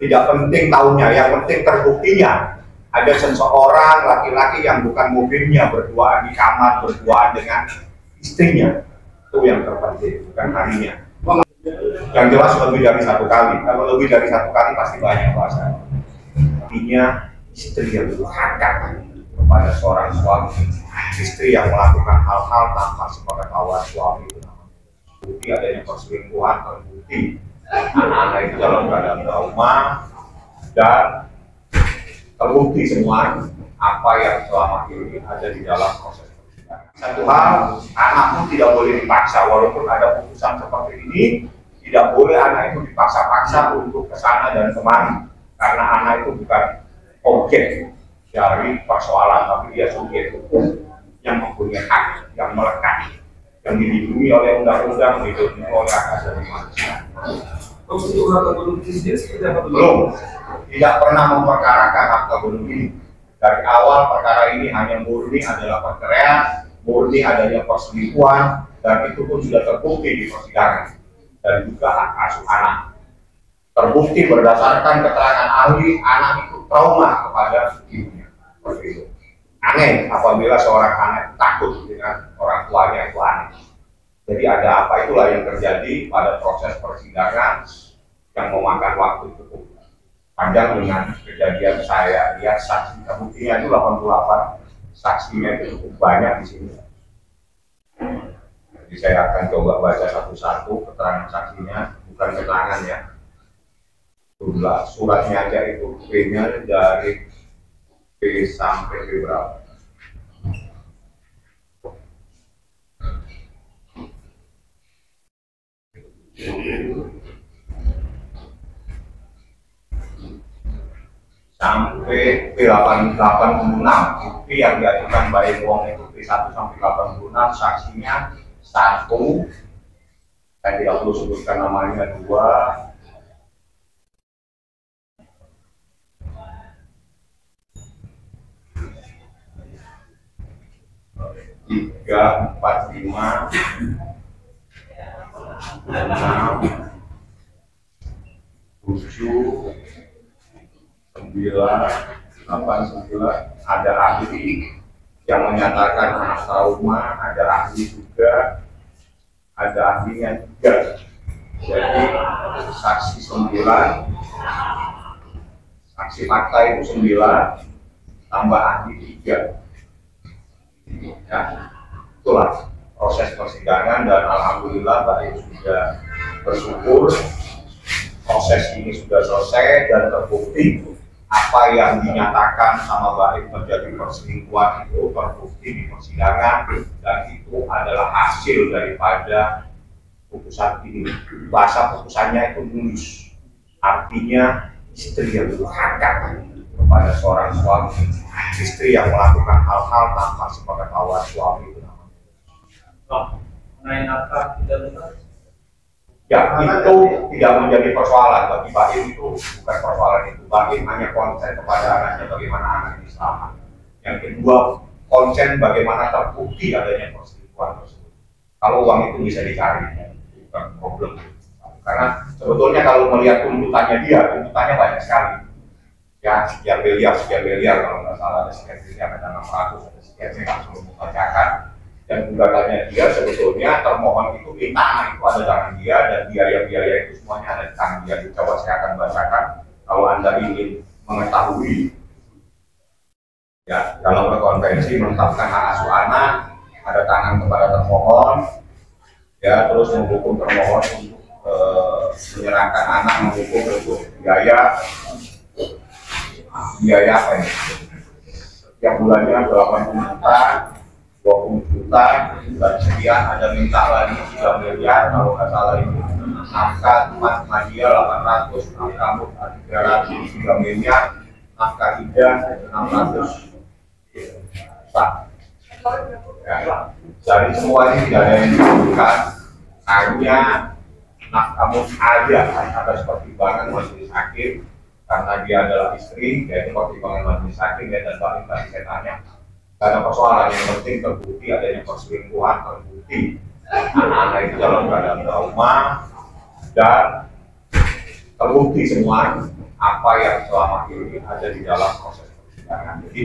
Tidak penting tahunnya, yang penting terbuktinya. Ada seseorang laki-laki yang bukan mobilnya berduaan di kamar, berduaan dengan istrinya. Itu yang terpenting, bukan harinya. Yang jelas lebih dari satu kali. Kalau lebih dari satu kali pasti banyak bahasa. Artinya istri yang durhaka kepada seorang suami, istri yang melakukan hal-hal tanpa sepengetahuan suami itu terbukti adanya perselingkuhan, terbukti anak-anak itu dalam keadaan trauma, dan terbukti semua apa yang selama ini ada di dalam proses persidangan. Satu hal, anak pun tidak boleh dipaksa, walaupun ada putusan seperti ini, tidak boleh anak itu dipaksa-paksa untuk kesana dan kemari, karena anak itu bukan objek dari persoalan, tapi dia subjek hukum yang mempunyai hak, yang melekat, yang dilindungi oleh undang-undang, dilindungi oleh hak asasi manusia. Belum, tidak pernah memperkarakan hak kebunuh ini. Dari awal perkara ini hanya murni adalah perceraian, murni adanya perselingkuhan, dan itu pun sudah terbukti di persidangan. Dan juga hak asuh anak. Terbukti berdasarkan keterangan ahli, anak itu trauma kepada ibunya. Seperti itu. Aneh apabila seorang anak takut dengan orang tuanya, itu aneh. Jadi ada apa, itulah yang terjadi pada proses persidangan yang memakan waktu cukup panjang dengan kejadian saya lihat saksi, buktinya itu 88, saksinya itu cukup banyak di sini. Jadi saya akan coba baca satu-satu keterangan saksinya, bukan keterangan ya. Suratnya aja itu P-nya dari P sampai P berapa? Sampai P86, bukti yang diajukan Baik Wong itu P1 sampai 86, saksinya 1, saya tidak perlu sebutkan namanya, 2, 3, 4, 5, 6, 7, 9, 8, 9, ada ahli yang menyatakan anak trauma, ada ahli juga, ada ahlinya juga. Jadi saksi 9, saksi fakta itu 9, tambah ahli 3. Ya, itulah proses persidangan, dan alhamdulillah tadi sudah bersyukur proses ini sudah selesai dan terbukti apa yang dinyatakan sama Baik menjadi perselingkuhan itu terbukti di persidangan, dan itu adalah hasil daripada putusan ini. Bahasa putusannya itu mulus, artinya istri yang durhaka kepada seorang suami, istri yang melakukan hal-hal tanpa sepengetahuan suami itu. Mengenai nafkah tidak lunas, ya itu tidak menjadi persoalan bagi Baik, itu bukan persoalan itu. Baik hanya konsen kepada anaknya, bagaimana anak ini selamat. Yang kedua, konsen bagaimana terbukti adanya perselingkuhan tersebut. Kalau uang itu bisa dicari, bukan problem. Karena sebetulnya kalau melihat tuntutannya dia, tuntutannya banyak sekali. Ya, sekian miliar kalau nggak salah, ada sekian miliar, ada 600, ada sekian, saya nggak perlu membacakan. Dan gugatannya dia sebetulnya termohon itu minta anak itu ada tangan dia, dan biaya-biaya itu semuanya ada di tangan dia. Coba saya akan bacakan kalau Anda ingin mengetahui. Ya, dalam konvensi menetapkan hak asuh anak, ada tangan kepada termohon, ya, terus menghukum termohon untuk menyerahkan anak, menghukum untuk biaya apa ini? Setiap bulannya 80 juta, 20 juta, dan sekian ada minta lagi 3 miliar, kalau nggak salah itu. Nafkah Madia 800, nafkah Mut'ah 300, 3 miliar, nafkah Ida 600. Ya. Dari semua ini tidak ada yang disebutkan, hanya nafkah Mut'ah aja ada pertimbangan majelis hakim, karena dia adalah istri, yaitu pertimbangan majelis hakim, dan Baik tadi saya tanya. Karena persoalan yang penting terbukti adanya perselingkuhan, terbukti anak-anak itu dalam keadaan trauma, dan terbukti semua apa yang selama ini ada di dalam proses persidangan. Jadi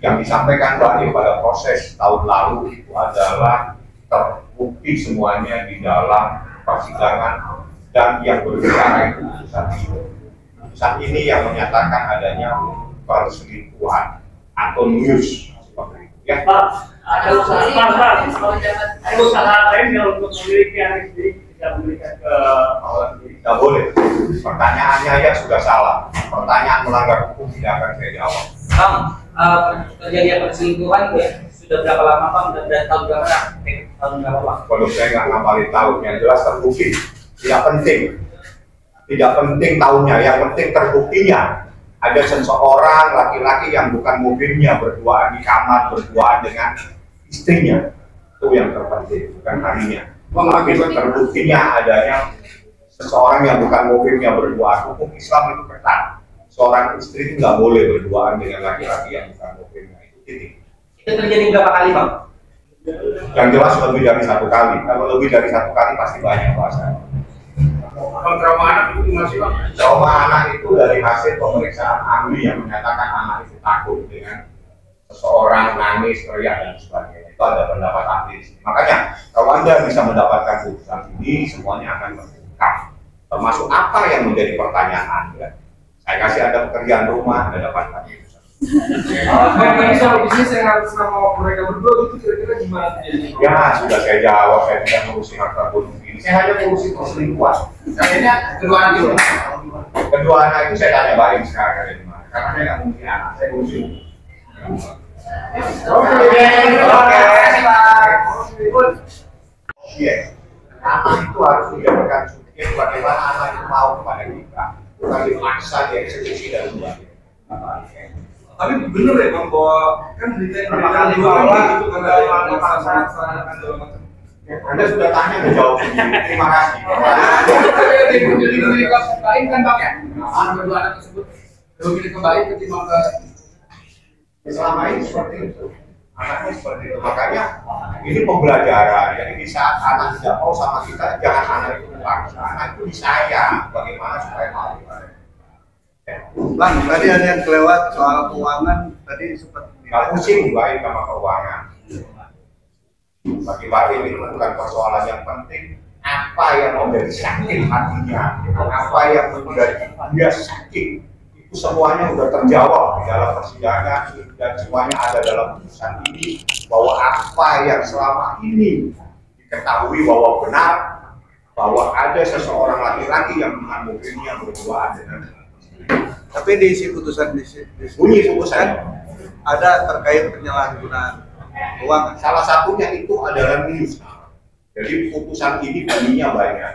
yang disampaikan Mbak pada proses tahun lalu itu adalah terbukti semuanya di dalam persidangan, dan yang berbicara itu putusan ini. Putusan ini yang menyatakan adanya perselingkuhan Antonius seperti itu. Ya. Pak, ada usaha lain yang untuk memiliki anak sendiri tidak memberikan ke orang sendiri tidak boleh. Pertanyaannya ya sudah salah. Pertanyaan melanggar hukum tidak akan saya jawab. Bang, kejadian perselingkuhan itu ya sudah berapa lama Bang, dan tahun berapa? Tahun berapa Bang? Kalau saya nggak ngapalin tahun, yang jelas terbukti. Tidak penting. Tidak penting tahunnya, yang penting terbuktinya. Ada seseorang laki-laki yang bukan mobilnya berduaan di kamar, berduaan dengan istrinya. Itu yang terpenting, bukan harinya. Tapi terbuktinya adanya seseorang yang bukan mobilnya berduaan. Hukum Islam itu ketat. Seorang istri itu nggak boleh berduaan dengan laki-laki yang bukan mobilnya. Itu titik. Itu terjadi berapa kali Bang? Yang jelas lebih dari satu kali. Kalau lebih dari satu kali pasti banyak bahasanya. trauma anak itu masih Bang? Trauma anak itu dari hasil pemeriksaan ahli yang menyatakan anak itu takut dengan seseorang, nangis, teriak dan sebagainya. Itu ada pendapat ahli di sini. Makanya kalau Anda bisa mendapatkan putusan ini, semuanya akan terungkap. Termasuk apa yang menjadi pertanyaan Anda. Saya kasih Anda pekerjaan rumah, Anda dapatkan putusan. Ini soal bisnis yang harus sama mereka berdua itu kira-kira gimana terjadi? Ya sudah saya jawab, saya tidak ngurusin harta bunuh diri. Saya hanya ngurusin perselingkuhan. Akhirnya kedua anak itu. Kedua anak itu saya tanya balik sekarang ada di mana. Karena saya nggak mungkin anak, saya ngurusin. Oke, terima kasih Pak. Iya, anak itu harus dijadikan subjek bagaimana anak itu mau kepada kita, bukan dipaksa dieksekusi dan sebagainya. Tapi bener ya Bang bahwa kan berita yang kali gitu kan ada paksa-paksa dan segala macam. Anda sudah tanya menjawab sendiri. Terima kasih. Jadi dikembalikan kan Bang ya? Anak kedua anak tersebut lebih dikembalikan ketimbang ke Selama ini seperti itu. Anaknya seperti itu. Makanya ini pembelajaran. Jadi di saat anak tidak mau sama kita, jangan anak itu dipaksa. Anak itu disayang. Bagaimana supaya mau? Bang, tadi ada yang kelewat soal keuangan, tadi sempat Nggak pusing baik sama keuangan. Bagi Pak ini bukan persoalan yang penting. Apa yang menjadi sakit hatinya, apa yang menjadi dia sakit, itu semuanya sudah terjawab di dalam persidangan dan semuanya ada dalam putusan ini bahwa apa yang selama ini diketahui bahwa benar bahwa ada seseorang laki-laki yang bukan mobilnya berduaan dengan. tapi di isi putusan Bunyi putusan ada terkait penyalahgunaan keuangan. salah satunya itu adalah minus. Jadi putusan ini bunyinya banyak.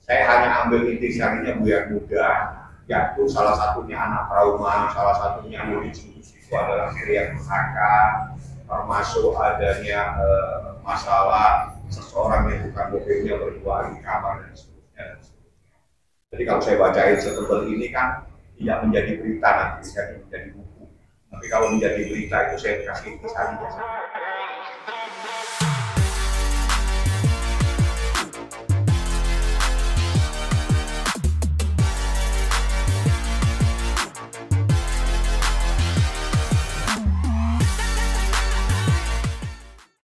Saya hanya ambil intisarinya biar mudah. Yaitu salah satunya anak trauma, salah satunya murid itu adalah yang durhaka, termasuk adanya masalah seseorang yang bukan mobilnya berduaan di kamar dan seterusnya. Jadi kalau saya bacain setebal ini kan tidak menjadi berita, nanti bisa menjadi buku. Tapi kalau menjadi berita itu saya kasih intisarinya.